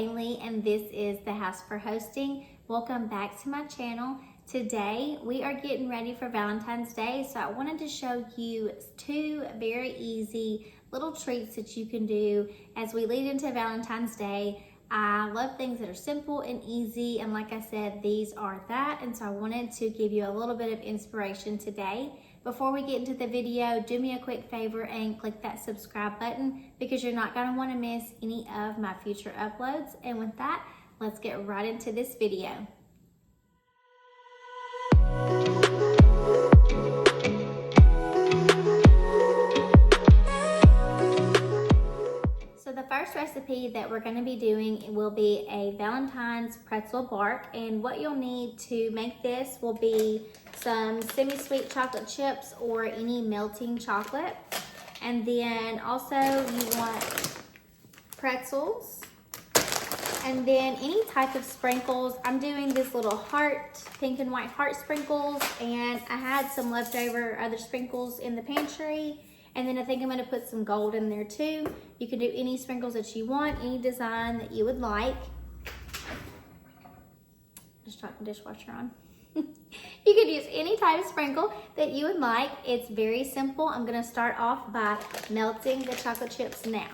Kaylee and this is the House for Hosting. Welcome back to my channel. Today we are getting ready for Valentine's Day, so I wanted to show you two very easy little treats that you can do as we lead into Valentine's Day. I love things that are simple and easy, and like I said, these are that, and so I wanted to give you a little bit of inspiration today. Before we get into the video, do me a quick favor and click that subscribe button because you're not going to want to miss any of my future uploads. And with that, let's get right into this video. So the first recipe that we're going to be doing will be a Valentine's pretzel bark, and what you'll need to make this will be some semi-sweet chocolate chips or any melting chocolate, and then also you want pretzels, and then any type of sprinkles. I'm doing this little heart, pink and white heart sprinkles, and I had some leftover other sprinkles in the pantry. And then I think I'm going to put some gold in there too. You can do any sprinkles that you want, any design that you would like. Just turn the dishwasher on. You could use any type of sprinkle that you would like. It's very simple. I'm going to start off by melting the chocolate chips now.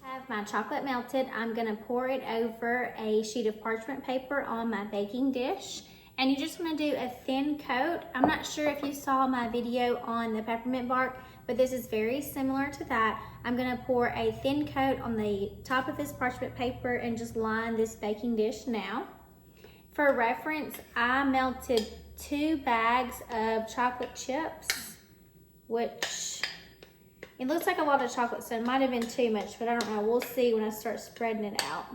I have my chocolate melted. I'm going to pour it over a sheet of parchment paper on my baking dish. And you just want to do a thin coat. I'm not sure if you saw my video on the peppermint bark, but this is very similar to that. I'm going to pour a thin coat on the top of this parchment paper and just line this baking dish now. For reference, I melted 2 bags of chocolate chips, which it looks like a lot of chocolate, so it might have been too much, but I don't know. We'll see when I start spreading it out.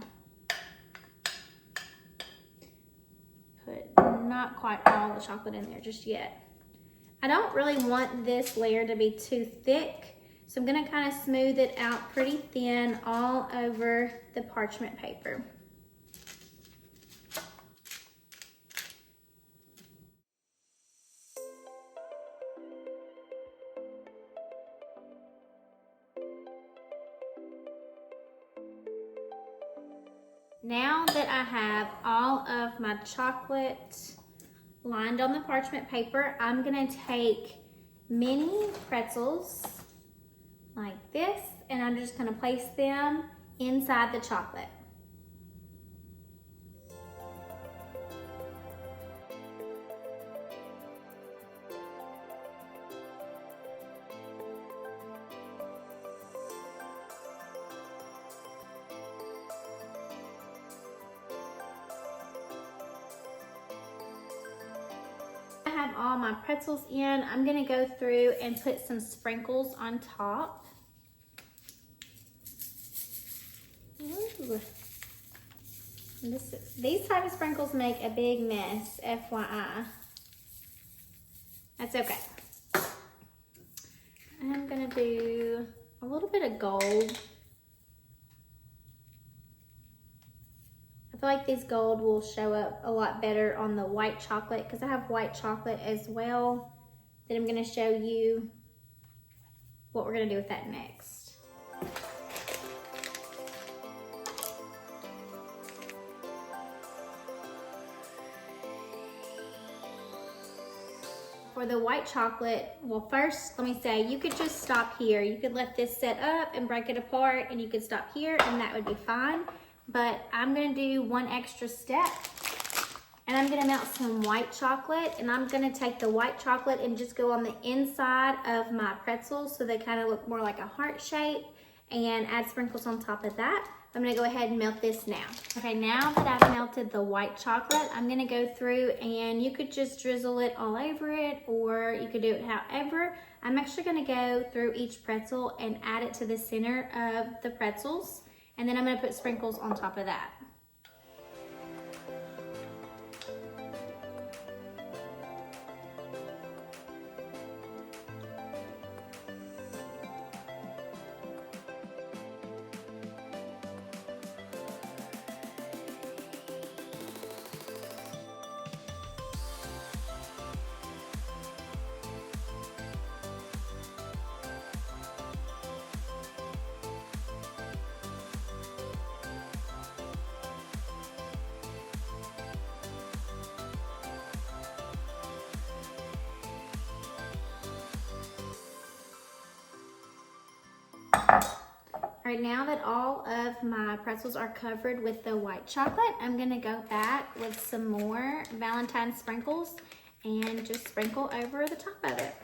Not quite all the chocolate in there just yet. I don't really want this layer to be too thick, so I'm going to kind of smooth it out pretty thin all over the parchment paper. Now that I have all of my chocolate lined on the parchment paper, I'm gonna take mini pretzels like this, and I'm just gonna place them inside the chocolate. I have all my pretzels in. I'm gonna go through and put some sprinkles on top. Ooh. These type of sprinkles make a big mess, FYI. That's okay. I'm gonna do a little bit of gold. I feel like this gold will show up a lot better on the white chocolate because I have white chocolate as well. Then I'm going to show you what we're going to do with that next. For the white chocolate, well, first let me say, you could just stop here. You could let this set up and break it apart, and you could stop here and that would be fine. But I'm gonna do one extra step, and I'm gonna melt some white chocolate, and I'm gonna take the white chocolate and just go on the inside of my pretzels so they kind of look more like a heart shape, and add sprinkles on top of that. I'm gonna go ahead and melt this now. Okay, now that I've melted the white chocolate, I'm gonna go through, and you could just drizzle it all over it, or you could do it however. I'm actually gonna go through each pretzel and add it to the center of the pretzels. And then I'm going to put sprinkles on top of that. All right, now that all of my pretzels are covered with the white chocolate, I'm gonna go back with some more Valentine's sprinkles and just sprinkle over the top of it.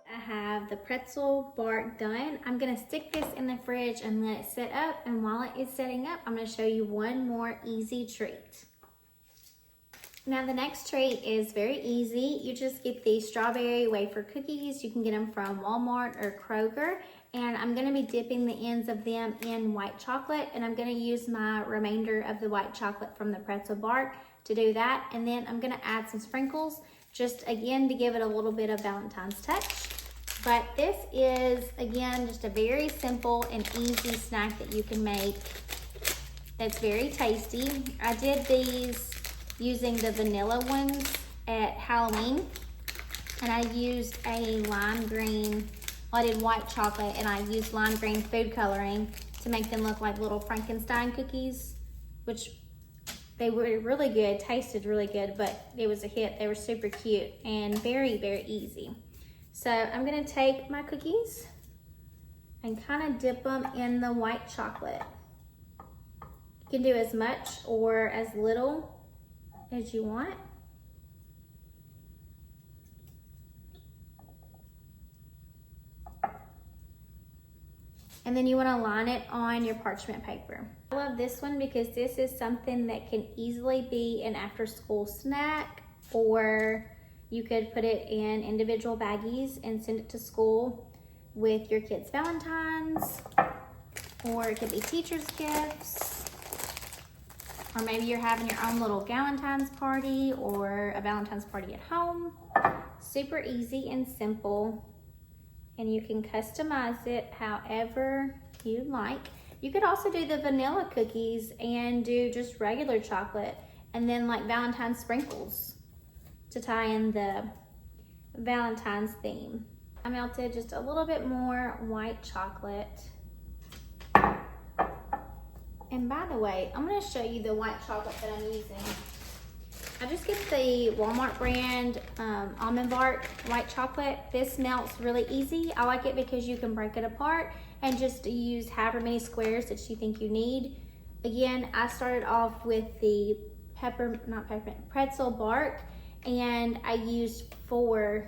I have the pretzel bark done. I'm gonna stick this in the fridge and let it sit up, and while it is setting up, I'm gonna show you one more easy treat. Now the next treat is very easy. You just get these strawberry wafer cookies. You can get them from Walmart or Kroger, and I'm gonna be dipping the ends of them in white chocolate, and I'm gonna use my remainder of the white chocolate from the pretzel bark to do that, and then I'm gonna add some sprinkles, just again to give it a little bit of Valentine's touch. But this is, again, just a very simple and easy snack that you can make that's very tasty. I did these using the vanilla ones at Halloween, and I used a lime green, well, I did white chocolate, and I used lime green food coloring to make them look like little Frankenstein cookies, which they were really good, tasted really good, but it was a hit. They were super cute and very, very easy. So I'm gonna take my cookies and kind of dip them in the white chocolate. You can do as much or as little as you want. And then you wanna line it on your parchment paper. I love this one because this is something that can easily be an after school snack, or you could put it in individual baggies and send it to school with your kids' Valentine's, or it could be teacher's gifts, or maybe you're having your own little Valentine's party or a Valentine's party at home. Super easy and simple, and you can customize it however you like. You could also do the vanilla cookies and do just regular chocolate, and then like Valentine's sprinkles to tie in the Valentine's theme. I melted just a little bit more white chocolate. And by the way, I'm gonna show you the white chocolate that I'm using. I just get the Walmart brand almond bark white chocolate. This melts really easy. I like it because you can break it apart and just use however many squares that you think you need. Again, I started off with the pretzel bark, and I used 4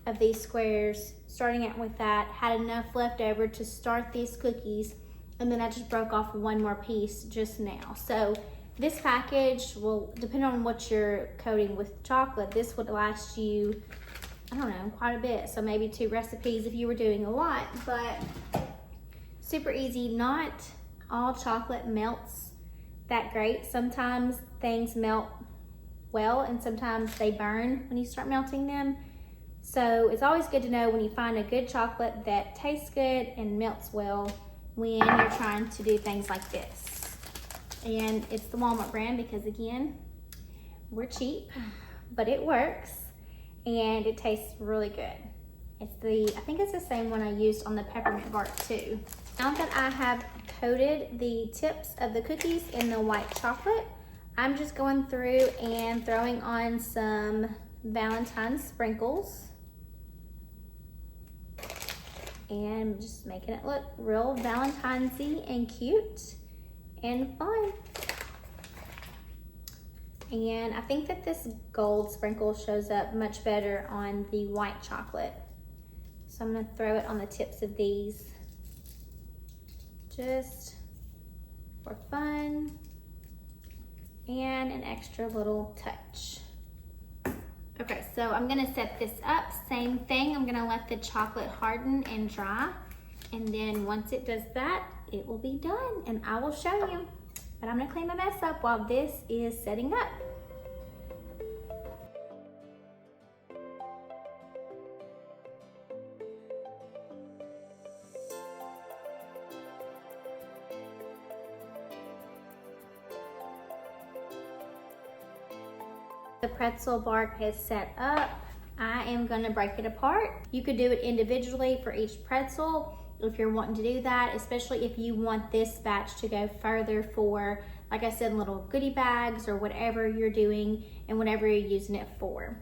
of these squares, starting out with that, had enough left over to start these cookies, and then I just broke off one more piece just now. So this package will, depend on what you're coating with chocolate, this would last you, I don't know, quite a bit. So maybe 2 recipes if you were doing a lot, but super easy. Not all chocolate melts that great. Sometimes things melt well, and sometimes they burn when you start melting them. So it's always good to know when you find a good chocolate that tastes good and melts well when you're trying to do things like this. And it's the Walmart brand because, again, we're cheap, but it works and it tastes really good. It's I think it's the same one I used on the peppermint bark too. Now that I have coated the tips of the cookies in the white chocolate, I'm just going through and throwing on some Valentine's sprinkles and just making it look real Valentine's-y and cute and fun. And I think that this gold sprinkle shows up much better on the white chocolate. So I'm gonna throw it on the tips of these just for fun and an extra little touch. Okay, so I'm gonna set this up. Same thing, I'm gonna let the chocolate harden and dry. And then once it does that, it will be done and I will show you. But I'm gonna clean my mess up while this is setting up. The pretzel bark is set up. I am gonna break it apart. You could do it individually for each pretzel, if you're wanting to do that, especially if you want this batch to go further for, like I said, little goodie bags or whatever you're doing and whatever you're using it for.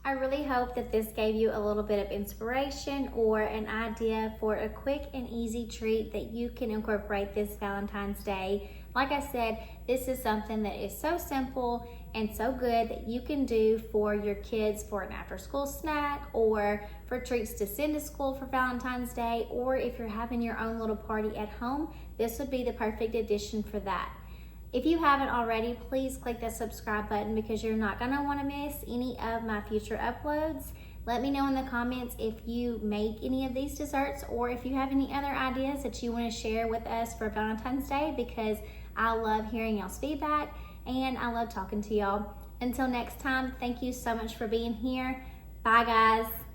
I really hope that this gave you a little bit of inspiration or an idea for a quick and easy treat that you can incorporate this Valentine's Day. Like I said, this is something that is so simple and so good that you can do for your kids for an after school snack or for treats to send to school for Valentine's Day, or if you're having your own little party at home, this would be the perfect addition for that. If you haven't already, please click that subscribe button because you're not going to want to miss any of my future uploads. Let me know in the comments if you make any of these desserts or if you have any other ideas that you want to share with us for Valentine's Day, because I love hearing y'all's feedback and I love talking to y'all. Until next time, thank you so much for being here. Bye, guys.